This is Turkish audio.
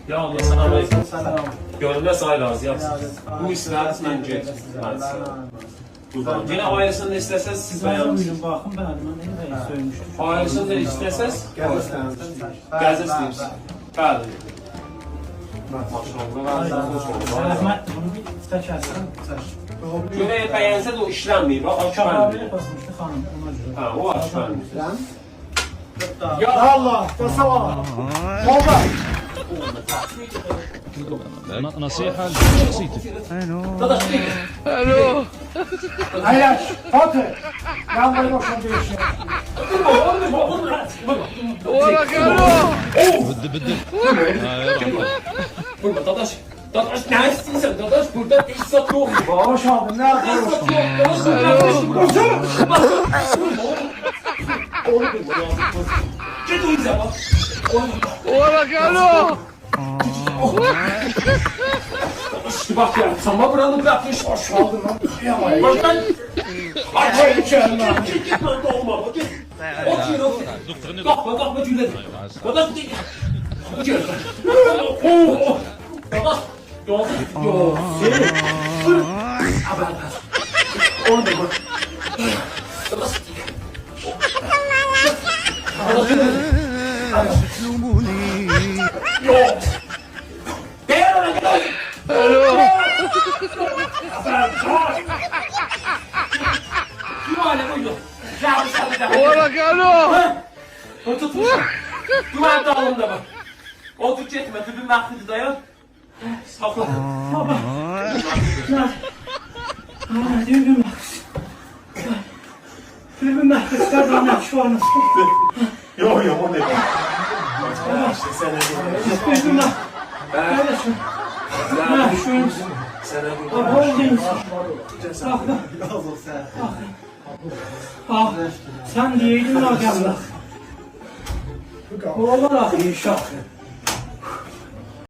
Ya Allah sana aleyküm. Gönlüne say razı yapsın. Bu istirahat məncə. Yine ailesini de isteseniz siz beğenmişsiniz. Bakın ben ne söylemiştim. Ailesini de isteseniz gəzə istəyirsiniz. Bəli. Maşallah. Rahmet bunu bir çekersen. Göre beğense de o işlenmiyor. Bak açmanmıyor. Basmıştı hanım ona göre. Ha, o açmanmıyor. Ya Allah, tasavvur. Baba. نصيحة لشخصيتك. الو Hayır, Fatih. Ben böyle boşuna değişim. وراك الو بدي Burada dadaş. Dadaş ne istiyorsan dadaş burada iş satıyor. Bağış aldım, ne yapıyorsun? Git uyuza bak. وراك الو İşte bak ya sana buranı bırakmış hoş aldın lan. Bak ben. Hayır, içerim lan. Git lan doğma bak git. Otur otur. Kalkma cület. Dadaş git. Gel. Oh. Dadaş. Yok. Seni. Haber. Orada bak. Dadaş. Yok. Değer ona gidiyor. الو Güvale buydu. Cevabı sana da. وراك الو O tutmuş. Güven dağılımda bak. O Türkçe etme. Tübün mahkudu dayan. Sakla. Baba. Düğün bak. Düğün bak. Kıskandan şu an. Yok, o ne? Düğün bak. Kardeşim. Ha şu Baba oldun. Ah, sen diyeydin bak yallah. Bu olarak iyi şak.